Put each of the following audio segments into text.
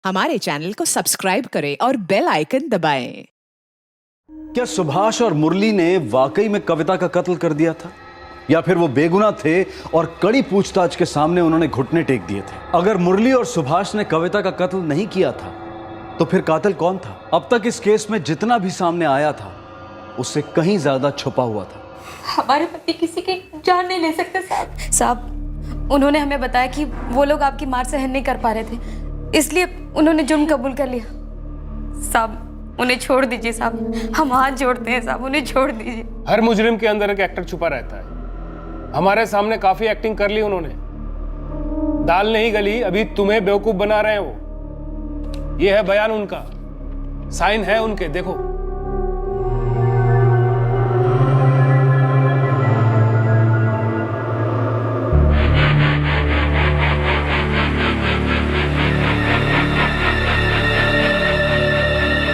हमारे चैनल को सब्सक्राइब करें और बेल आइकन दबाएं। क्या सुभाष और मुरली ने वाकई में कविता का कत्ल कर दिया था, या फिर वो बेगुनाह थे और कड़ी पूछताछ के सामने उन्होंने घुटने टेक दिए थे? अगर मुरली और सुभाष ने कविता का कत्ल नहीं किया था तो फिर कातिल कौन था? अब तक इस केस में जितना भी सामने आया था उससे कहीं ज्यादा छुपा हुआ था। हमारे पति किसी की जान नहीं ले सकते साहब। उन्होंने हमें बताया कि वो लोग आपकी मार सहन नहीं कर पा रहे थे, इसलिए उन्होंने जुर्म कबूल कर लिया। साहब उन्हें छोड़ दीजिए साहब, हम हाथ जोड़ते हैं साहब, उन्हें छोड़ दीजिए। हर मुजरिम के अंदर एक एक्टर छुपा रहता है। हमारे सामने काफी एक्टिंग कर ली उन्होंने। दाल नहीं गली, अभी तुम्हें बेवकूफ बना रहे हैं वो। ये है बयान उनका, साइन है उनके, देखो।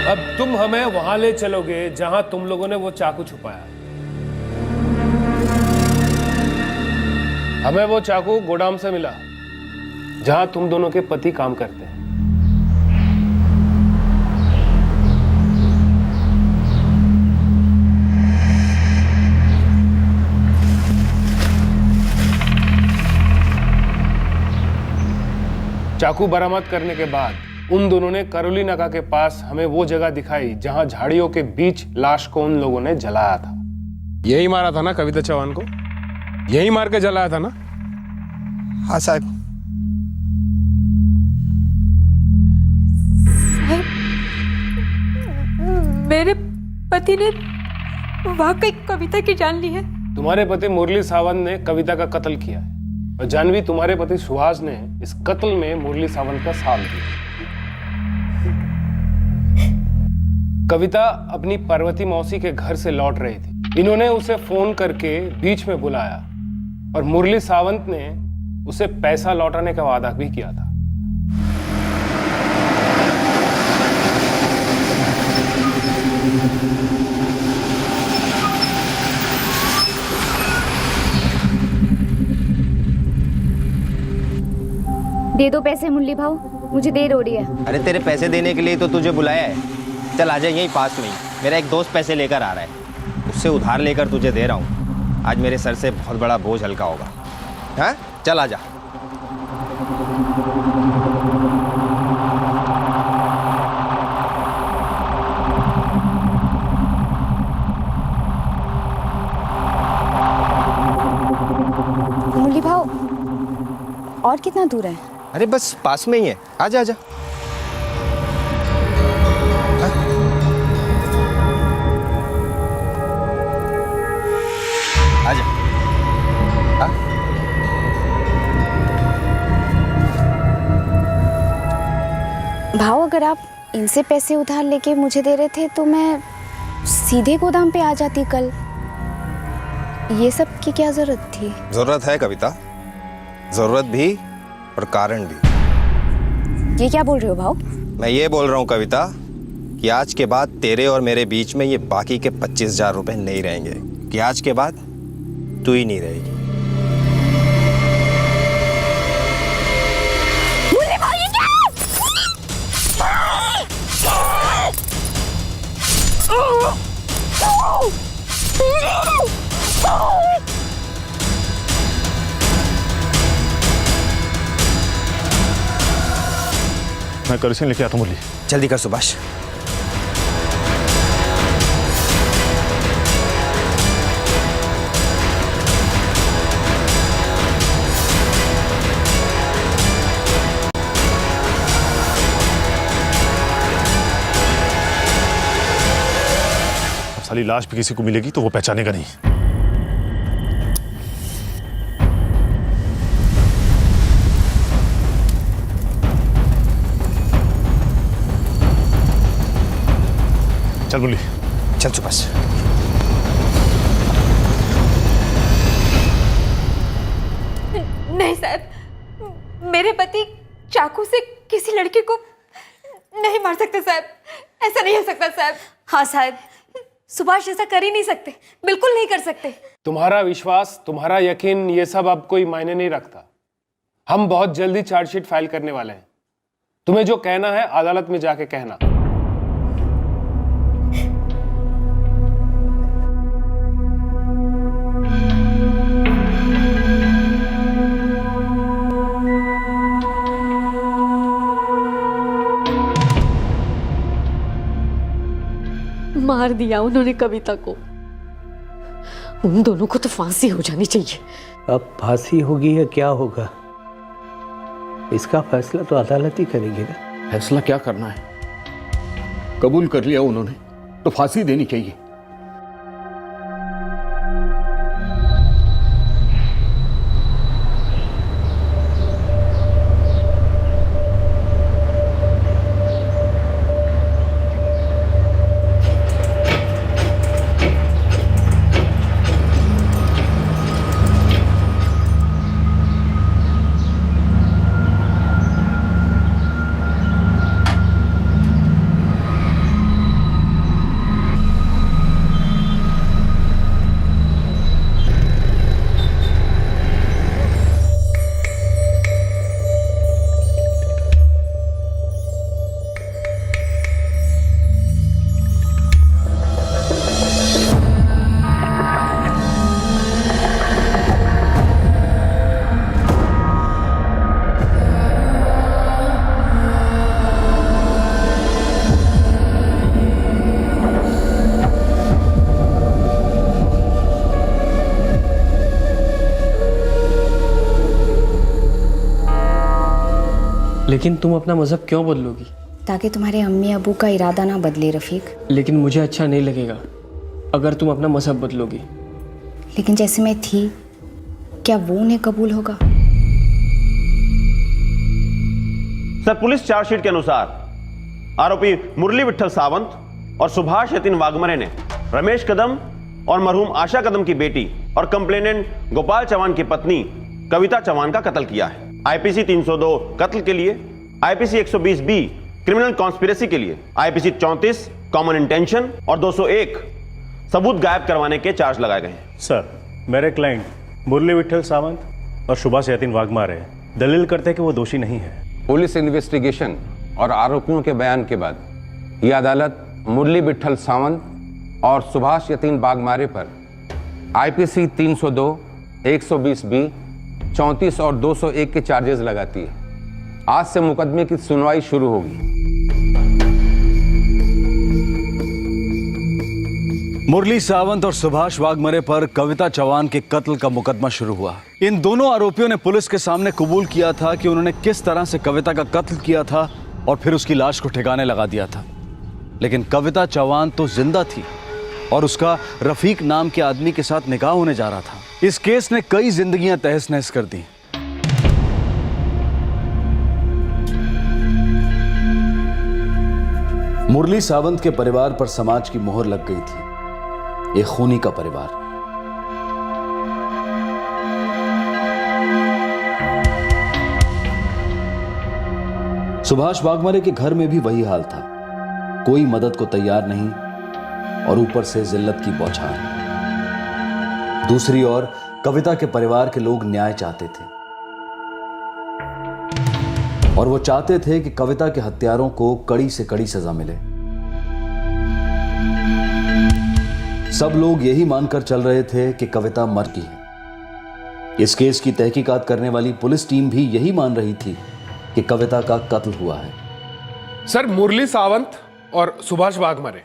अब तुम हमें वहां ले चलोगे जहां तुम लोगों ने वो चाकू छुपाया। हमें वो चाकू गोदाम से मिला जहां तुम दोनों के पति काम करते हैं। चाकू बरामद करने के बाद उन दोनों ने करोली नाका के पास हमें वो जगह दिखाई जहां झाड़ियों के बीच लाश को उन लोगों ने जलाया था। यही मारा था ना कविता चौहान को? यही मार के जलाया था ना? हाँ साहब। मेरे पति ने वाकई कविता की जान ली है। तुम्हारे पति मुरली सावंत ने कविता का कत्ल किया है और जानवी तुम्हारे पति सुहास ने इस कत्ल में मुरली सावंत का साथ दिया। कविता अपनी पार्वती मौसी के घर से लौट रही थी। इन्होंने उसे फोन करके बीच में बुलाया और मुरली सावंत ने उसे पैसा लौटाने का वादा भी किया था। दे दो पैसे मुरली भाऊ, मुझे देर हो रही है। अरे तेरे पैसे देने के लिए तो तुझे बुलाया है। चल आ जा, यहीं पास में ही मेरा एक दोस्त पैसे लेकर आ रहा है, उससे उधार लेकर तुझे दे रहा हूँ। आज मेरे सर से बहुत बड़ा बोझ हल्का होगा। हाँ चल आ जा। मुरली भाऊ और कितना दूर है? अरे बस पास में ही है, आ जा आ जा। आजा। भाऊ अगर आप इनसे पैसे उधार लेके मुझे दे रहे थे तो मैं सीधे गोदाम पे आ जाती कल। ये सब की क्या जरूरत थी? जरूरत है कविता, जरूरत भी और कारण भी। ये क्या बोल रहे हो भाऊ? मैं ये बोल रहा हूँ कविता कि आज के बाद तेरे और मेरे बीच में ये बाकी के 25,000 रुपए नहीं रहेंगे, कि आज के बाद तू ही नहीं रहेगी। मैं करसिन लेके आता हूँ। मुरली जल्दी कर सुभाष। अब साली लाश भी किसी को मिलेगी तो वो पहचानेगा नहीं। चल मुरली, चल सुभाष। नहीं साहब, मेरे पति चाकू से किसी लड़की को नहीं मार सकते साहब, ऐसा नहीं हो सकता साहब। हाँ साहब, सुभाष ऐसा कर ही नहीं सकते, बिल्कुल नहीं कर सकते। तुम्हारा विश्वास, तुम्हारा यकीन, ये सब अब कोई मायने नहीं रखता। हम बहुत जल्दी चार्जशीट फाइल करने वाले हैं। तुम्हें जो कहना है अदालत में जाके कहना। मार दिया उन्होंने कविता को। उन दोनों को तो फांसी हो जानी चाहिए। अब फांसी होगी या क्या होगा, इसका फैसला तो अदालत ही करेगी ना। फैसला क्या करना है, कबूल कर लिया उन्होंने तो फांसी देनी चाहिए। लेकिन तुम अपना मजहब क्यों बदलोगी? ताकि तुम्हारे अम्मी अबू का इरादा ना बदले रफीक। लेकिन मुझे अच्छा नहीं लगेगा अगर तुम अपना मजहब बदलोगी। लेकिन जैसे मैं थी, क्या वो उन्हें कबूल होगा? सर, पुलिस चार्जशीट के अनुसार आरोपी मुरली विट्ठल सावंत और सुभाष यतिन वाघमरे ने रमेश कदम और मरहूम आशा कदम की बेटी और कंप्लेनेंट गोपाल चौहान की पत्नी कविता चौहान का कत्ल किया है। आईपीसी 302 कत्ल के लिए, आईपीसी 120 बी क्रिमिनल कॉन्स्पिरेसी के लिए, आईपीसी 34 कॉमन इंटेंशन और 201 सबूत गायब करवाने के चार्ज लगाए गए हैं। सर, मेरे क्लाइंट मुरली विट्ठल सावंत और सुभाष यतिन वाघमारे दलील करते हैं कि वो दोषी नहीं है। पुलिस इन्वेस्टिगेशन और आरोपियों के बयान के बाद यह अदालत मुरली विट्ठल सावंत और सुभाष यतिन वाघमारे पर आईपीसी 302, 120 बी, 34 और 201 के चार्जेस लगाती है। आज से मुकदमे की सुनवाई शुरू होगी। मुरली सावंत और सुभाष वाघमरे पर कविता चौहान के कत्ल का मुकदमा शुरू हुआ। इन दोनों आरोपियों ने पुलिस के सामने कबूल किया था कि उन्होंने किस तरह से कविता का कत्ल किया था और फिर उसकी लाश को ठिकाने लगा दिया था। लेकिन कविता चौहान तो जिंदा थी और उसका रफीक नाम के आदमी के साथ निकाह होने जा रहा था। इस केस ने कई जिंदगियां तहस नहस कर दी। मुरली सावंत के परिवार पर समाज की मोहर लग गई थी। एक खूनी का परिवार। सुभाष वाघमरे के घर में भी वही हाल था। कोई मदद को तैयार नहीं और ऊपर से जिल्लत की बौछार। दूसरी ओर कविता के परिवार के लोग न्याय चाहते थे और वो चाहते थे कि कविता के हत्यारों को कड़ी से कड़ी सजा मिले। सब लोग यही मानकर चल रहे थे कि कविता मर गई है। इस केस की तहकीकात करने वाली पुलिस टीम भी यही मान रही थी कि कविता का कत्ल हुआ है। सर, मुरली सावंत और सुभाष वाघमरे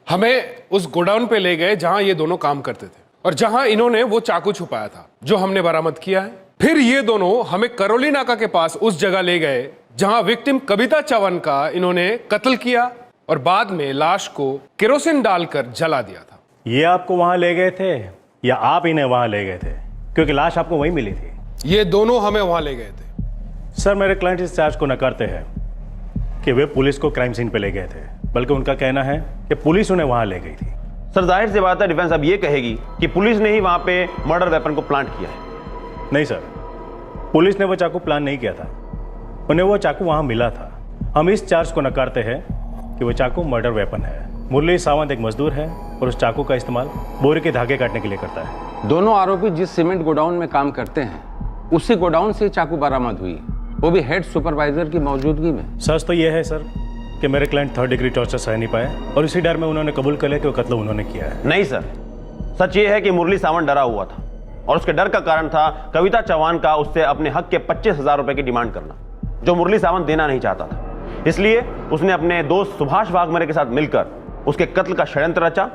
हमें उस गोडाउन पे ले गए जहां ये दोनों काम करते थे और जहां इन्होंने वो चाकू छुपाया था जो हमने बरामद किया है। फिर ये दोनों हमें करौली नाका के पास उस जगह ले गए जहां विक्टिम कविता चौहान का इन्होंने कत्ल किया और बाद में लाश को केरोसिन डालकर जला दिया था। ये आपको वहां ले गए थे या आप इन्हें वहां ले गए थे? क्योंकि लाश आपको वहीं मिली थी। ये दोनों हमें वहां ले गए थे। सर, मेरे क्लाइंट इस चार्ज को नकारते हैं कि वे पुलिस को क्राइम सीन पे ले गए थे, बल्कि उनका कहना है कि पुलिस उन्हें वहां ले गई थी। सर, जाहिर सी बात है डिफेंस अब ये कहेगी कि पुलिस ने ही वहां पे मर्डर वेपन को प्लांट किया है। नहीं सर, पुलिस ने वो चाकू प्लान नहीं किया था। उन्हें वो चाकू वहां मिला था। हम इस चार्ज को नकारते हैं कि वो चाकू मर्डर वेपन है। मुरली सावंत एक मजदूर है और उस चाकू का इस्तेमाल बोरे के धागे काटने के लिए करता है। दोनों आरोपी जिस सीमेंट गोडाउन में काम करते हैं उसी गोडाउन से चाकू बरामद हुई। वो भी हेड सुपरवाइजर की मौजूदगी में। सच तो यह है सर कि मेरे क्लाइंट 3rd डिग्री टॉर्चर सह नहीं पाए और इसी डर में उन्होंने कबूल कर लिया कि वो कत्ल उन्होंने किया है। नहीं सर, सच ये है कि मुरली सावंत डरा हुआ था और उसके डर का कारण था कविता चौहान का उससे अपने हक के 25,000 रुपए की डिमांड करना, जो मुरली सावंत देना नहीं चाहता था। इसलिए उसने अपने दोस्त सुभाष वाघमारे के साथ मिलकर उसके कत्ल का षड्यंत्र रचा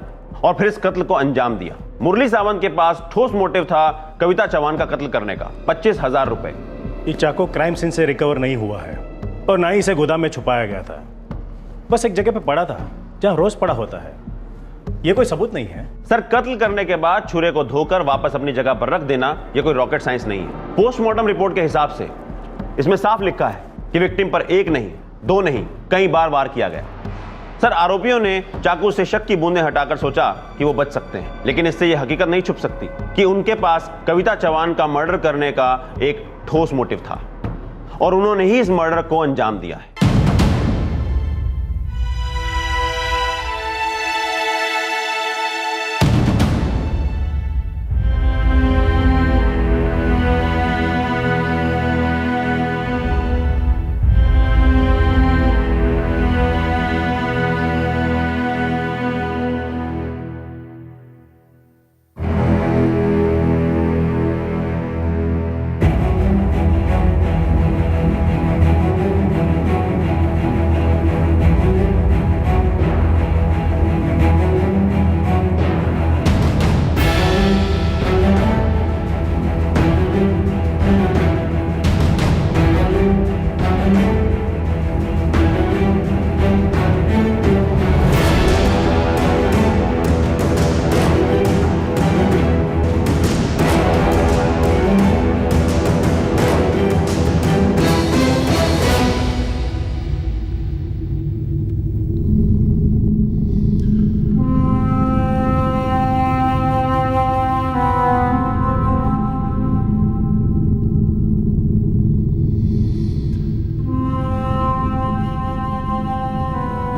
और फिर इस कत्ल को अंजाम दिया। मुरली सावंत के पास ठोस मोटिव था कविता चौहान का कत्ल करने का, 25,000 रुपए। ये चाकू क्राइम सीन से रिकवर नहीं हुआ है और ना ही इसे गोदाम में छुपाया गया था, बस एक जगह पे पड़ा था जहां रोज पड़ा होता है। ये कोई सबूत नहीं है सर। कत्ल करने के बाद छुरे को धोकर वापस अपनी जगह पर रख देना ये कोई रॉकेट साइंस नहीं है। पोस्टमार्टम रिपोर्ट के हिसाब से इसमें साफ लिखा है कि विक्टिम पर एक नहीं, दो नहीं, कई बार वार किया गया। सर, आरोपियों ने चाकू से शक की बूंदें हटाकर सोचा कि वो बच सकते हैं, लेकिन इससे यह हकीकत नहीं छुप सकती कि उनके पास कविता चौहान का मर्डर करने का एक ठोस मोटिव था और उन्होंने ही इस मर्डर को अंजाम दिया है।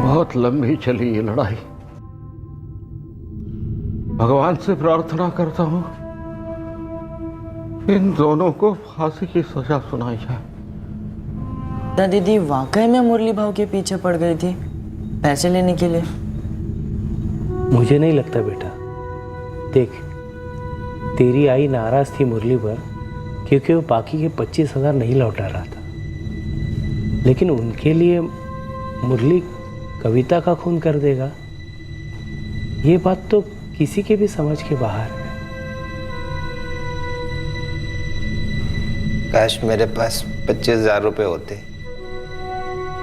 बहुत लंबी चली ये लड़ाई। भगवान से प्रार्थना करता हूं इन दोनों को फांसी की सजा सुनाई जाए। दीदी वाकई में मुरली भाव के पीछे पड़ गई थी पैसे लेने के लिए? मुझे नहीं लगता बेटा। देख, तेरी आई नाराज थी मुरली पर क्योंकि वो बाकी के 25,000 नहीं लौटा रहा था, लेकिन उनके लिए मुरली कविता का खून कर देगा, ये बात तो किसी के भी समझ के बाहर है। काश मेरे पास 25,000 रुपए होते,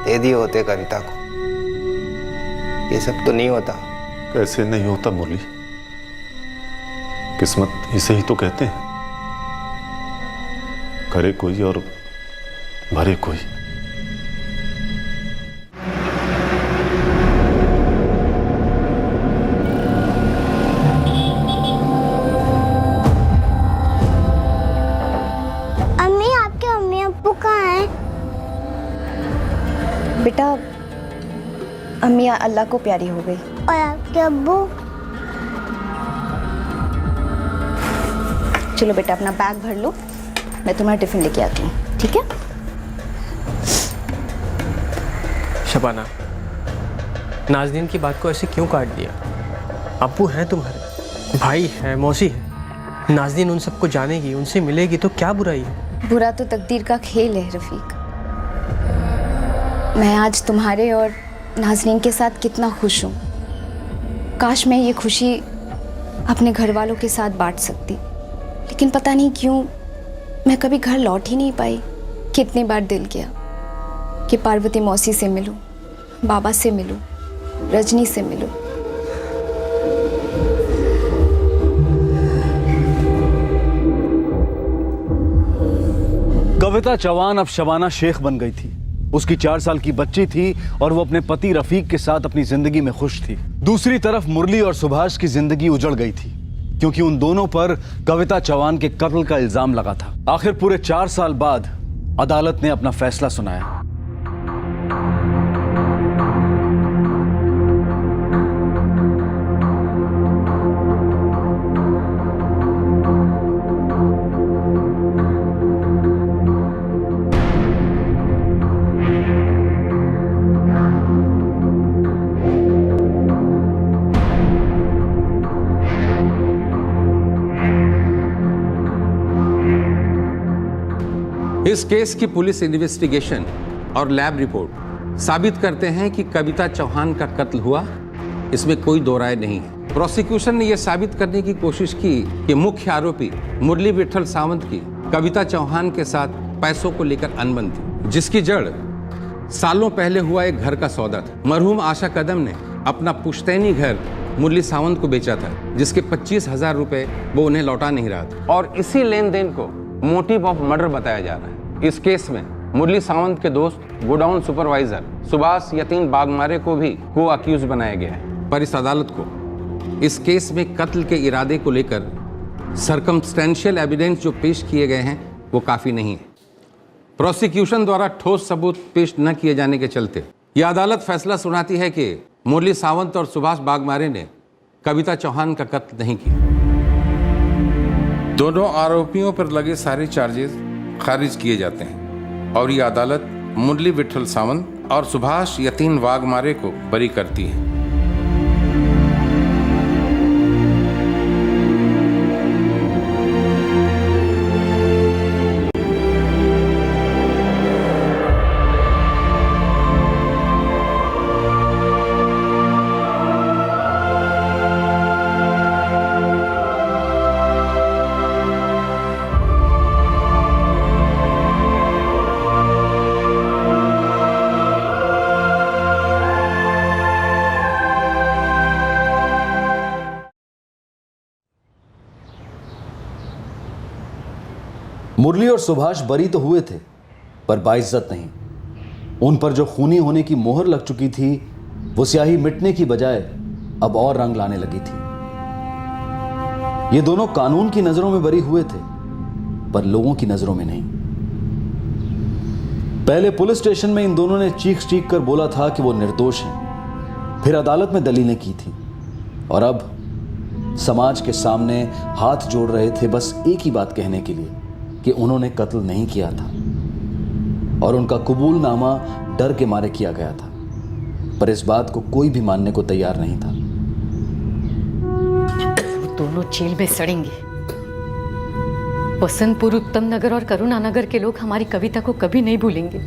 दे दिए होते कविता को। ये सब तो नहीं होता। कैसे नहीं होता मुरली? किस्मत इसे ही तो कहते हैं, करे कोई और भरे कोई। बेटा, अम्मी अल्लाह को प्यारी हो गई। और आपके अब्बू? चलो बेटा, अपना बैग भर लो, मैं तुम्हारा टिफिन लेके आती हूँ, ठीक है? शबाना, नाज़नीन की बात को ऐसे क्यों काट दिया? अब्बू हैं तुम्हारे, भाई है, मौसी है। नाज़नीन उन सबको जानेगी, उनसे मिलेगी तो क्या बुराई है? बुरा तो तकदीर का खेल है रफीक। मैं आज तुम्हारे और नाज़नीन के साथ कितना खुश हूँ। काश मैं ये खुशी अपने घर वालों के साथ बांट सकती, लेकिन पता नहीं क्यों मैं कभी घर लौट ही नहीं पाई। कितनी बार दिल किया कि पार्वती मौसी से मिलूं, बाबा से मिलूं, रजनी से मिलूं। कविता चौहान अब शबाना शेख बन गई थी। उसकी 4 साल की बच्ची थी और वो अपने पति रफीक के साथ अपनी जिंदगी में खुश थी। दूसरी तरफ मुरली और सुभाष की जिंदगी उजड़ गई थी क्योंकि उन दोनों पर कविता चौहान के कत्ल का इल्जाम लगा था। आखिर पूरे 4 साल बाद अदालत ने अपना फैसला सुनाया। इस केस की पुलिस इन्वेस्टिगेशन और लैब रिपोर्ट साबित करते हैं कि कविता चौहान का कत्ल हुआ, इसमें कोई दो राय नहीं है। प्रोसिक्यूशन ने यह साबित करने की कोशिश की कि मुख्य आरोपी मुरली विट्ठल सावंत की कविता चौहान के साथ पैसों को लेकर अनबन थी, जिसकी जड़ सालों पहले हुआ एक घर का सौदा था। मरहूम आशा कदम ने अपना पुश्तैनी घर मुरली सावंत को बेचा था, जिसके 25,000 रुपए वो उन्हें लौटा नहीं रहा था, और इसी लेन देन को मोटिव ऑफ मर्डर बताया जा रहा है। इस केस में मुरली सावंत के दोस्त गोडाउन सुपरवाइजर सुभाष यतीन बागमारे को भी को अक्यूज बनाया गया है, पर इस अदालत को इस केस में कत्ल के इरादे को लेकर सर्कमस्टेंशियल एविडेंस जो पेश किए गए हैं वो काफी नहीं है। प्रोसिक्यूशन द्वारा ठोस सबूत पेश न किए जाने के चलते यह अदालत फैसला सुनाती है कि मुरली सावंत और सुभाष बागमारे ने कविता चौहान का कत्ल नहीं किया। दोनों आरोपियों पर लगे सारे चार्जेस खारिज किए जाते हैं और यह अदालत मुरली विट्ठल सावंत और सुभाष यतीन बागमारे को बरी करती है। मुरली और सुभाष बरी तो हुए थे, पर बाइज्जत नहीं। उन पर जो खूनी होने की मोहर लग चुकी थी, वो स्याही मिटने की बजाय अब और रंग लाने लगी थी। ये दोनों कानून की नजरों में बरी हुए थे, पर लोगों की नजरों में नहीं। पहले पुलिस स्टेशन में इन दोनों ने चीख चीख कर बोला था कि वो निर्दोष हैं, फिर अदालत में दलीलें की थी, और अब समाज के सामने हाथ जोड़ रहे थे बस एक ही बात कहने के लिए कि उन्होंने कत्ल नहीं किया था, और उनका कबूलनामा डर के मारे किया गया था, पर इस बात को कोई भी मानने को तैयार नहीं था। वो दोनों जेल में सड़ेंगे। वसंतपुर, उत्तम नगर और करुणा नगर के लोग हमारी कविता को कभी नहीं भूलेंगे,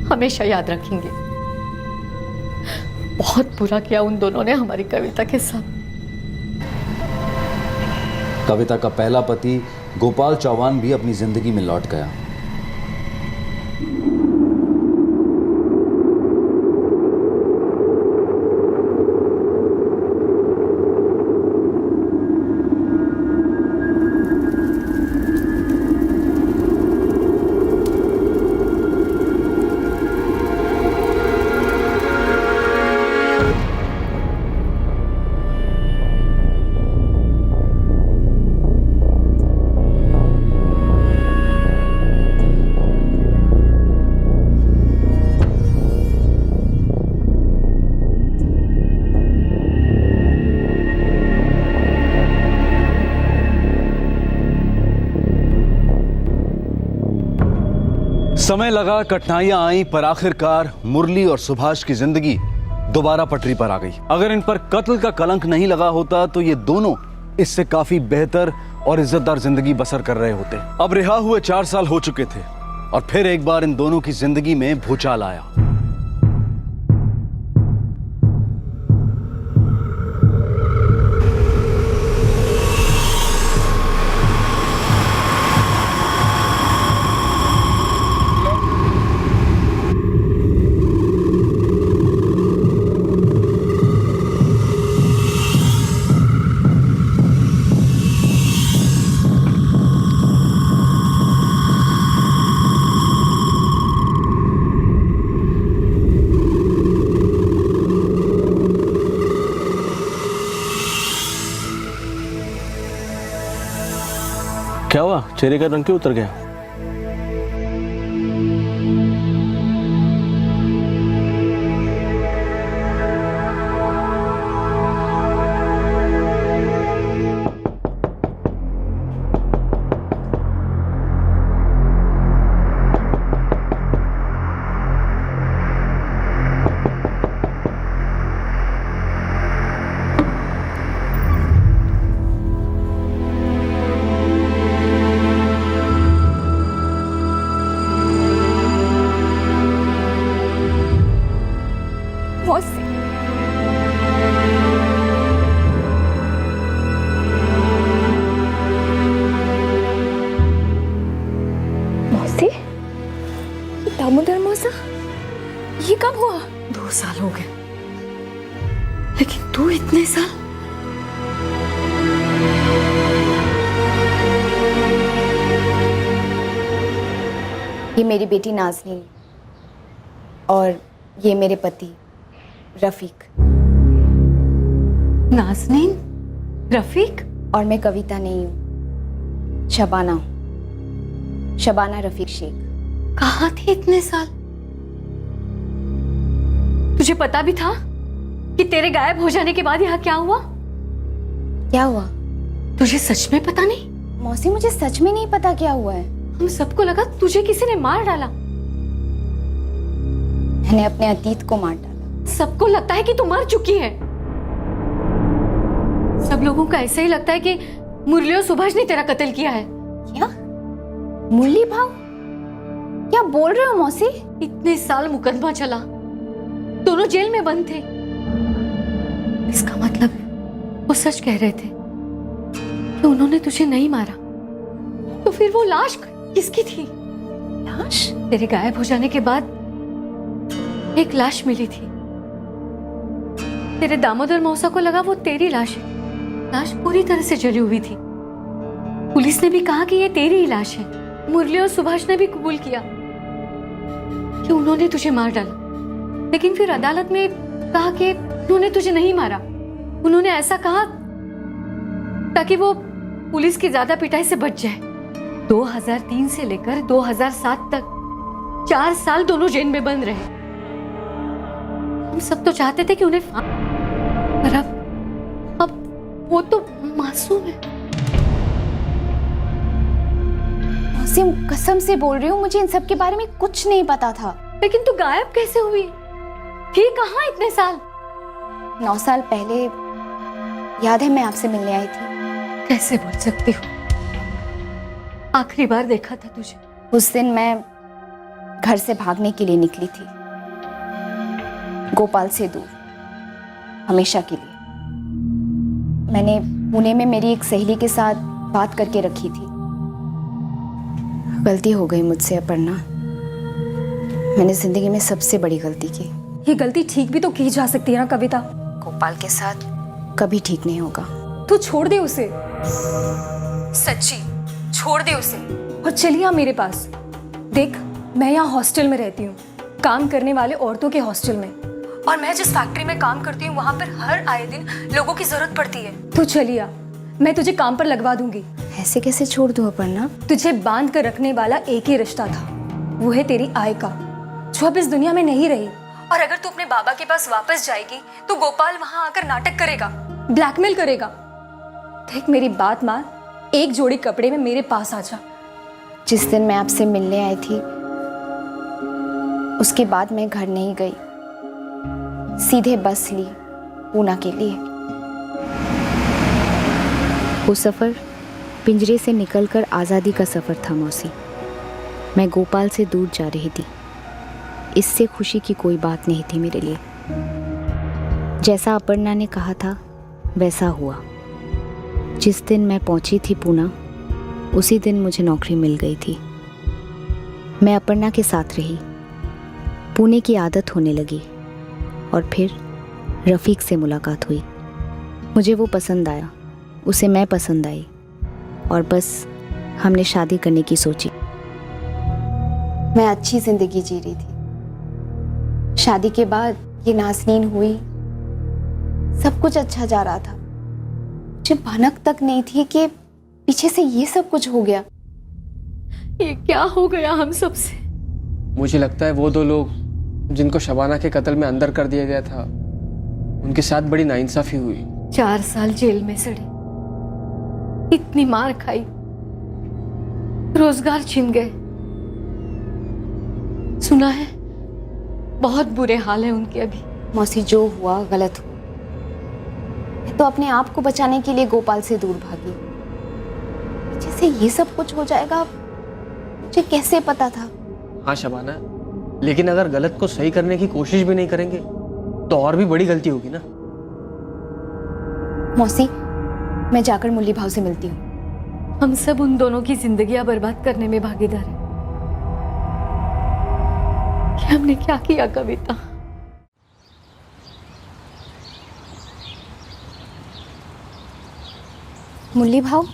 हमेशा याद रखेंगे। बहुत बुरा किया उन दोनों ने हमारी कविता के साथ। कविता का पहला पति गोपाल चौहान भी अपनी जिंदगी में लौट गया। समय लगा, कठिनाइयां आई, पर आखिरकार मुरली और सुभाष की जिंदगी दोबारा पटरी पर आ गई। अगर इन पर कत्ल का कलंक नहीं लगा होता तो ये दोनों इससे काफी बेहतर और इज्जतदार जिंदगी बसर कर रहे होते। अब रिहा हुए 4 साल हो चुके थे, और फिर एक बार इन दोनों की जिंदगी में भूचाल आया। क्या हुआ? चेहरे का रंग क्यों उतर गया? दामोदर मौसा, ये कब हुआ? 2 साल हो गए, लेकिन तू इतने साल। ये मेरी बेटी नाज़नीन और ये मेरे पति रफीक। नाज़नीन, रफीक? और मैं कविता नहीं हूँ, शबाना हूँ, शबाना रफीक शेख। कहाँ थी इतने साल? तुझे पता भी था कि तेरे गायब हो जाने के बाद यहाँ क्या हुआ? क्या हुआ? तुझे सच में पता नहीं? मौसी, मुझे सच में नहीं पता क्या हुआ है। हम सबको लगा तुझे किसी ने मार डाला। मैंने अपने अतीत को मार डाला। सबको लगता है कि तू मर चुकी है। सब लोगों को ऐसा ही लगता है कि मुरली और सुभाष ने तेरा कत्ल किया है। क्या? मुरली भाव? क्या बोल रहे हो मौसी? इतने साल मुकदमा चला, दोनों जेल में बंद थे। इसका मतलब वो सच कह रहे थे कि उन्होंने तुझे नहीं मारा। तो फिर वो लाश किसकी थी? लाश? तेरे गायब हो जाने के बाद एक लाश मिली थी। तेरे दामोदर मौसा को लगा वो तेरी लाश है। लाश पूरी तरह से जली हुई थी। पुलिस ने भी कहा कि ये तेरी ही लाश है। मुरली और सुभाष ने भी कबूल किया कि उन्होंने तुझे मार डाला, लेकिन फिर अदालत में कहा कि उन्होंने तुझे नहीं मारा। उन्होंने ऐसा कहा ताकि वो पुलिस की ज्यादा पिटाई से बच जाए। 2003 से लेकर 2007 तक 4 साल दोनों जेल में बंद रहे। हम सब तो चाहते थे कि उन्हें पर अब वो तो मासूम है। मौसी, कसम से बोल रही हूँ, मुझे इन सब के बारे में कुछ नहीं पता था। लेकिन तू गायब कैसे हुई? थी कहाँ इतने साल? 9 साल पहले याद है मैं आपसे मिलने आई थी। कैसे बोल सकती हूँ? आखिरी बार देखा था तुझे उस दिन मैं घर से भागने के लिए निकली थी, गोपाल से दूर, हमेशा के लिए। मैंने पुणे में मेरी एक सहेली के साथ बात करके रखी थी। गलती हो गई मुझसे अपर्णा, मैंने जिंदगी में सबसे बड़ी गलती की। ये गलती ठीक भी तो की जा सकती है ना कविता? गोपाल के साथ कभी ठीक नहीं होगा। तू छोड़ दे उसे, सच्ची छोड़ दे उसे और चलिए मेरे पास। देख, मैं यहाँ हॉस्टल में रहती हूँ, काम करने वाले औरतों के हॉस्टल में, और मैं जिस फैक्ट्री में काम करती हूँ वहाँ पर हर आए दिन लोगों की जरूरत पड़ती है। तू चलिए, मैं तुझे काम पर लगवा दूंगी। ऐसे कैसे छोड़ दूँ अपर्णा? तुझे बांध कर रखने वाला एक ही रिश्ता था, वो है तेरी आय का, जो अब इस दुनिया में नहीं रही। और अगर तू अपने बाबा के पास वापस जाएगी तो गोपाल वहाँ आकर नाटक करेगा, ब्लैकमेल करेगा। देख मेरी बात मान, एक जोड़ी कपड़े में मेरे पास आ जा। जिस दिन मैं आपसे मिलने आई थी उसके बाद मैं घर नहीं गई, सीधे बस ली पूना के लिए। वो सफ़र पिंजरे से निकलकर आज़ादी का सफ़र था मौसी। मैं गोपाल से दूर जा रही थी, इससे खुशी की कोई बात नहीं थी मेरे लिए। जैसा अपर्णा ने कहा था वैसा हुआ। जिस दिन मैं पहुंची थी पूना, उसी दिन मुझे नौकरी मिल गई थी। मैं अपर्णा के साथ रही, पुणे की आदत होने लगी और फिर रफ़ीक से मुलाकात हुई। मुझे वो पसंद आया, उसे मैं पसंद आई और बस हमने शादी करने की सोची। मैं अच्छी ज़िंदगी जी रही थी। शादी के बाद ये नाज़नीन हुई, सब कुछ अच्छा जा रहा था। मुझे भनक तक नहीं थी कि पीछे से ये सब कुछ हो गया। ये क्या हो गया हम सब से? मुझे लगता है वो 2 लोग जिनको शबाना के कत्ल में अंदर कर दिया गया था, उनके साथ बड़ी नाइंसाफी हुई। 4 साल जेल में सड़ी, इतनी मार खाई, रोजगार छिन गए। सुना है बहुत बुरे हाल है उनके अभी। मौसी, जो हुआ गलत हुआ। मैं तो अपने आप को बचाने के लिए गोपाल से दूर भागी। जैसे ये सब कुछ हो जाएगा मुझे कैसे पता था? हाँ शबाना, लेकिन अगर गलत को सही करने की कोशिश भी नहीं करेंगे तो और भी बड़ी गलती होगी ना। मौसी, मैं जाकर मुरली भाव से मिलती हूँ। हम सब उन दोनों की जिंदगियां बर्बाद करने में भागीदार हैं। कि हमने क्या किया कविता। मुरली भाव,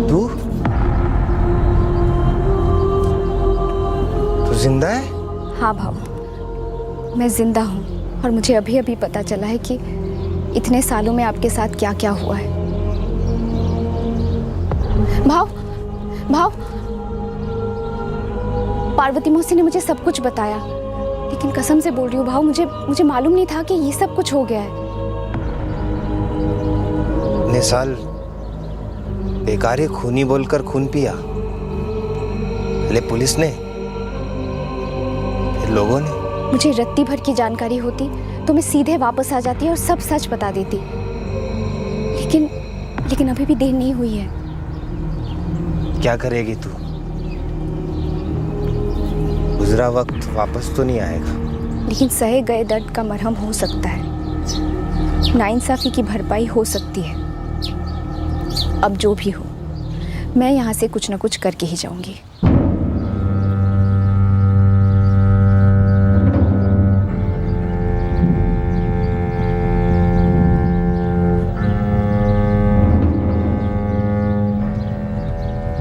तू जिंदा है? हाँ भाव, मैं जिंदा हूँ और मुझे अभी अभी पता चला है कि इतने सालों में आपके साथ क्या क्या हुआ है। भाव, भाव, पार्वती मौसी ने मुझे सब कुछ बताया, लेकिन कसम से बोल रही हूँ भाव, मुझे मालूम नहीं था कि ये सब कुछ हो गया है। इतने साल बेकार ही खूनी बोलकर खून पिया, पहले पुलिस ने, फिर लोगों ने। मुझे रत्ती भर की जानकारी होती तो मैं सीधे वापस आ जाती और सब सच बता देती, लेकिन अभी भी देर नहीं हुई है। क्या करेगी तू? गुजरा वक्त वापस तो नहीं आएगा, लेकिन सहे गए दर्द का मरहम हो सकता है, नाइंसाफी की भरपाई हो सकती है। अब जो भी हो, मैं यहाँ से कुछ न कुछ करके ही जाऊंगी।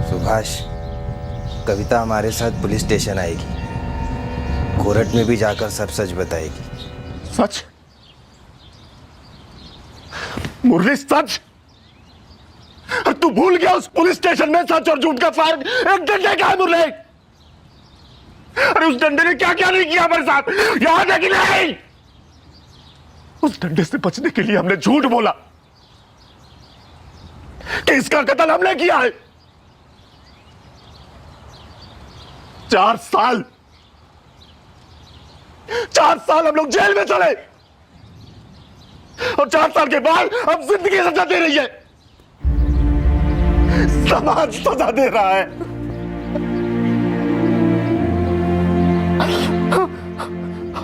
सुभाष, कविता हमारे साथ पुलिस स्टेशन आएगी, कोर्ट में भी जाकर सब सच बताएगी। सच? मुरली, सच? और तू भूल गया उस पुलिस स्टेशन में सच और झूठ का फर्क एक डंडे का है मुरली। अरे उस डंडे ने क्या क्या नहीं किया हमारे साथ, याद है कि नहीं? उस डंडे से बचने के लिए हमने झूठ बोला कि इसका कत्ल हमने किया है। 4 साल 4 साल हम लोग जेल में चले और 4 साल के बाद अब जिंदगी सजा दे रही है, समाज सजा दे रहा है।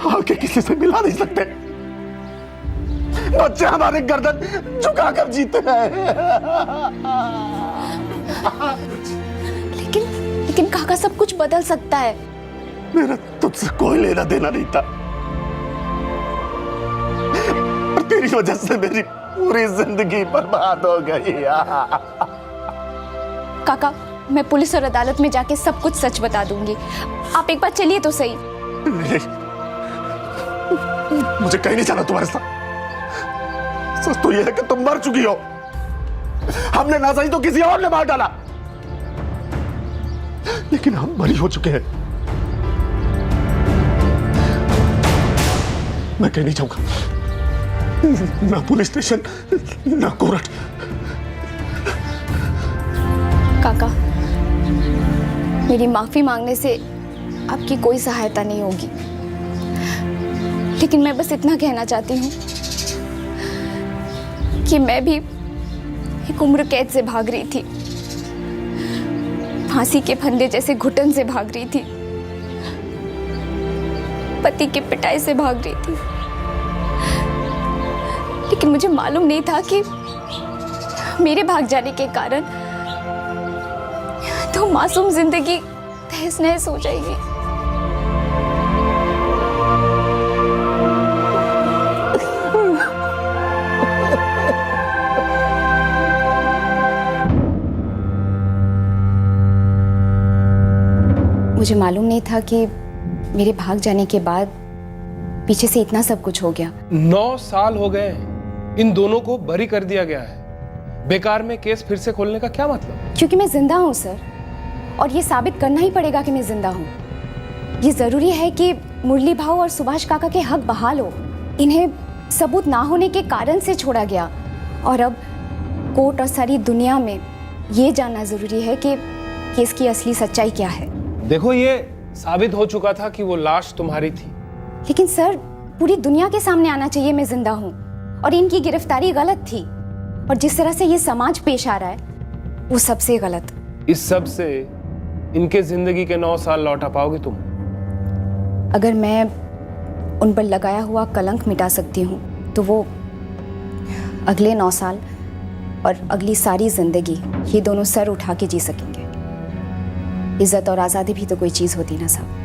आके किसी से मिला नहीं सकते, बच्चे हमारे गर्दन झुकाकर जीते हैं। लेकिन काका, सब कुछ बदल सकता है। मेरा तुझसे कोई लेना देना नहीं था और तेरी वजह से मेरी पूरी जिंदगी बर्बाद हो गई। काका, मैं पुलिस और अदालत में जाके सब कुछ सच बता दूंगी। आप एक बार चलिए तो सही। मुझे कहीं नहीं जाना तुम्हारे साथ। सच तो यह है कि तुम मर चुकी हो, हमने ना सही तो किसी और ने मार डाला, लेकिन हम बरी हो चुके हैं। मैं कहीं नहीं जाऊंगा, ना पुलिस स्टेशन ना कोर्ट। काका, मेरी माफी मांगने से आपकी कोई सहायता नहीं होगी, लेकिन मैं बस इतना कहना चाहती हूँ कि मैं भी एक उम्र कैद से भाग रही थी, फांसी के फंदे जैसे घुटन से भाग रही थी, पति की पिटाई से भाग रही थी, लेकिन मुझे मालूम नहीं था कि मेरे भाग जाने के कारण तो मासूम जिंदगी तहस नहस हो जाएगी। मुझे मालूम नहीं था कि मेरे भाग जाने के बाद पीछे से इतना सब कुछ हो गया। 9 साल हो गए, इन दोनों को बरी कर दिया गया है। बेकार में केस फिर से खोलने का क्या मतलब? क्योंकि मैं जिंदा हूँ सर, और ये साबित करना ही पड़ेगा कि मैं जिंदा हूँ। ये जरूरी है कि मुरली भाऊ और सुभाष काका के हक बहाल हो। इन्हें सबूत ना होने के कारण से छोड़ा गया, और अब कोर्ट और सारी दुनिया में ये जानना जरूरी है कि केस की असली सच्चाई क्या है। देखो, ये साबित हो चुका था कि वो लाश तुम्हारी थी। लेकिन सर, पूरी दुनिया के सामने आना चाहिए मैं जिंदा हूँ, और इनकी गिरफ्तारी गलत थी, और जिस तरह से ये समाज पेश आ रहा है वो सबसे गलत। इस सब से इनके जिंदगी के 9 साल लौटा पाओगे तुम? अगर मैं उन पर लगाया हुआ कलंक मिटा सकती हूँ तो वो अगले 9 साल और अगली सारी जिंदगी ये दोनों सर उठा के जी सकेंगे। इज्जत और आज़ादी भी तो कोई चीज़ होती ना साहब।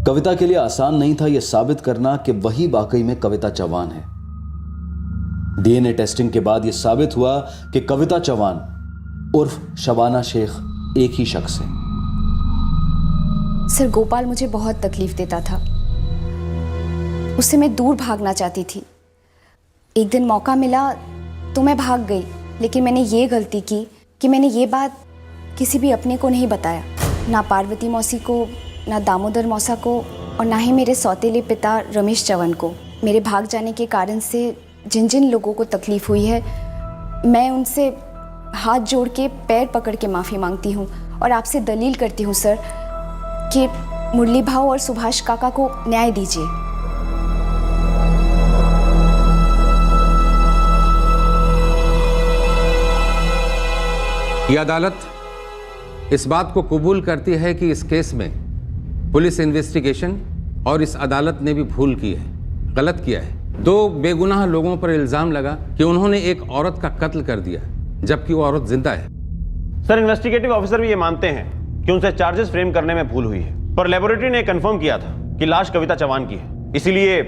कविता के लिए आसान नहीं था यह साबित करना कि वही वाकई में कविता चौहान है। डीएनए टेस्टिंग के बाद यह साबित हुआ कि कविता चौहान उर्फ शबाना शेख एक ही शख्स है। सर, गोपाल मुझे बहुत तकलीफ देता था, उससे मैं दूर भागना चाहती थी। एक दिन मौका मिला तो मैं भाग गई, लेकिन मैंने ये गलती की कि मैंने ये बात किसी भी अपने को नहीं बताया, ना पार्वती मौसी को, ना दामोदर मौसा को, और ना ही मेरे सौतेले पिता रमेश चौहान को। मेरे भाग जाने के कारण से जिन जिन लोगों को तकलीफ हुई है, मैं उनसे हाथ जोड़ के पैर पकड़ के माफ़ी मांगती हूँ और आपसे दलील करती हूँ सर कि मुरली भाऊ और सुभाष काका को न्याय दीजिए। यह अदालत इस बात को कबूल करती है कि इस केस में पुलिस इन्वेस्टिगेशन और इस अदालत ने भी भूल की है, गलत किया है। 2 बेगुनाह लोगों पर इल्जाम लगा कि उन्होंने एक औरत का कत्ल कर दिया जबकि वो औरत जिंदा है। सर, इन्वेस्टिगेटिव ऑफिसर भी ये मानते हैं कि उनसे चार्जेस फ्रेम करने में भूल हुई है, पर लेबोरेटरी ने कंफर्म किया था कि लाश कविता चौहान की है। इसीलिए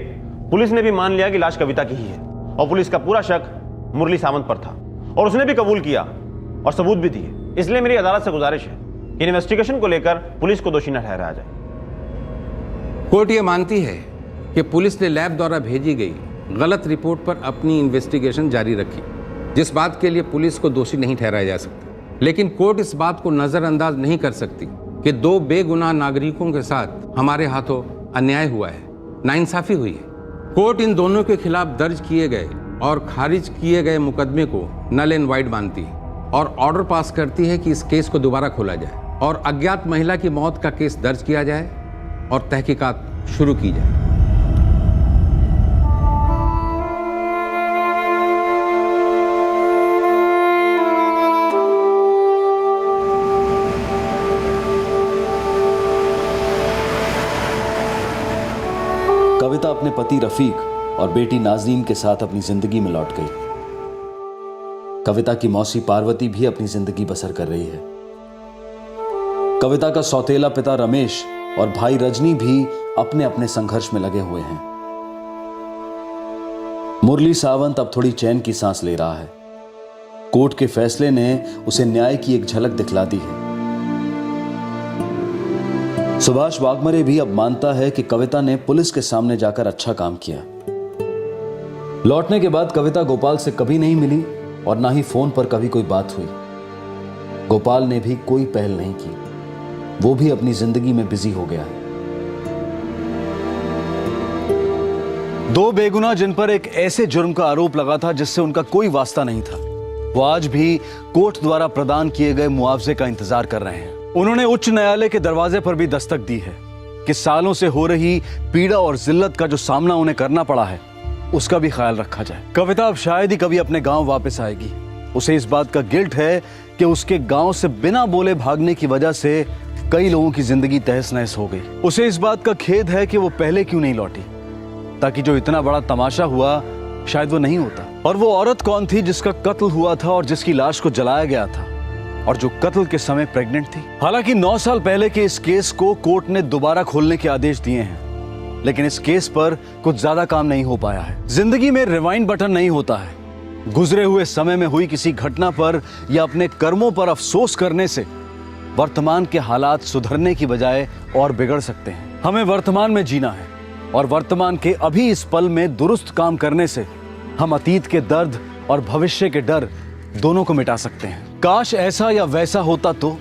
पुलिस ने भी मान लिया कि लाश कविता की ही है और पुलिस का पूरा शक मुरली सावंत पर था और उसने भी कबूल किया और सबूत भी दिए। इसलिए मेरी अदालत से गुजारिश है कि इन्वेस्टिगेशन को लेकर पुलिस को दोषी न ठहराया जाए। कोर्ट ये मानती है कि पुलिस ने लैब द्वारा भेजी गई गलत रिपोर्ट पर अपनी इन्वेस्टिगेशन जारी रखी, जिस बात के लिए पुलिस को दोषी नहीं ठहराया जा सकता। लेकिन कोर्ट इस बात को नजरअंदाज नहीं कर सकती कि 2 बेगुनाह नागरिकों के साथ हमारे हाथों अन्याय हुआ है, नाइंसाफी हुई है। कोर्ट इन दोनों के खिलाफ दर्ज किए गए और खारिज किए गए मुकदमे को नल एंड वाइड मानती है और ऑर्डर पास करती है कि इस केस को दोबारा खोला जाए और अज्ञात महिला की मौत का केस दर्ज किया जाए और तहकीकात शुरू की जाए। कविता अपने पति रफीक और बेटी नाज़रीन के साथ अपनी जिंदगी में लौट गई। कविता की मौसी पार्वती भी अपनी जिंदगी बसर कर रही है। कविता का सौतेला पिता रमेश और भाई रजनी भी अपने अपने संघर्ष में लगे हुए हैं। मुरली सावंत अब थोड़ी चैन की सांस ले रहा है। कोर्ट के फैसले ने उसे न्याय की एक झलक दिखला दी है। सुभाष वाघमरे भी अब मानता है कि कविता ने पुलिस के सामने जाकर अच्छा काम किया। लौटने के बाद कविता गोपाल से कभी नहीं मिली और ना ही फोन पर कभी कोई बात हुई। गोपाल ने भी कोई पहल नहीं की, वो भी अपनी जिंदगी में बिजी हो गया है। 2 बेगुनाह जिन पर एक ऐसे जुर्म का आरोप लगा था जिससे उनका कोई वास्ता नहीं था, वो आज भी कोर्ट द्वारा प्रदान किए गए मुआवजे का इंतजार कर रहे हैं। उन्होंने उच्च न्यायालय के दरवाजे पर भी दस्तक दी है कि सालों से हो रही पीड़ा और जिल्लत का जो सामना उन्हें करना पड़ा है उसका भी ख्याल रखा जाए। कविता अब शायद ही कभी अपने गांव वापस आएगी। उसे इस बात का गिल्ट है कि उसके गांव से बिना बोले भागने की वजह से कई लोगों की जिंदगी तहस नहस हो गई। उसे इस बात का खेद है कि वो पहले क्यों नहीं लौटी, ताकि जो इतना बड़ा तमाशा हुआ शायद वो नहीं होता। और वो औरत कौन थी जिसका कत्ल हुआ था और जिसकी लाश को जलाया गया था और जो कत्ल के समय प्रेग्नेंट थी। हालांकि 9 साल पहले के इस केस को कोर्ट ने दोबारा खोलने के आदेश दिए हैं, लेकिन इस केस पर कुछ ज्यादा काम नहीं हो पाया है। जिंदगी में रिवाइंड बटन नहीं होता है। गुजरे हुए समय में हुई किसी घटना पर या अपने कर्मों पर अफसोस करने से वर्तमान के हालात सुधरने की बजाय और बिगड़ सकते हैं। हमें वर्तमान में जीना है और वर्तमान के अभी इस पल में दुरुस्त काम करने से हम अतीत के दर्द और भविष्य के डर दोनों को मिटा सकते हैं। काश ऐसा या वैसा होता तो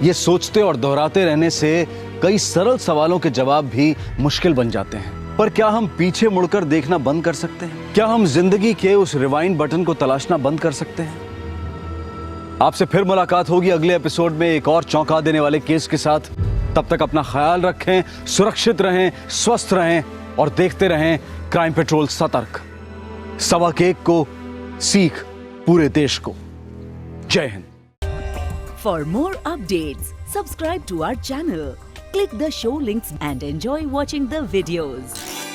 ये सोचते और दोहराते रहने से कई सरल सवालों के जवाब भी मुश्किल बन जाते हैं। पर क्या हम पीछे मुड़कर देखना बंद कर सकते हैं? क्या हम जिंदगी के उस रिवाइंड बटन को तलाशना बंद कर सकते हैं? आपसे फिर मुलाकात होगी अगले एपिसोड में एक और चौंका देने वाले केस के साथ। तब तक अपना ख्याल रखें, सुरक्षित रहें, स्वस्थ रहें और देखते रहें क्राइम पेट्रोल सतर्क। 1.25 को सीख पूरे देश को। जय Hind. For more updates, subscribe to our channel, click the show links and enjoy watching the videos.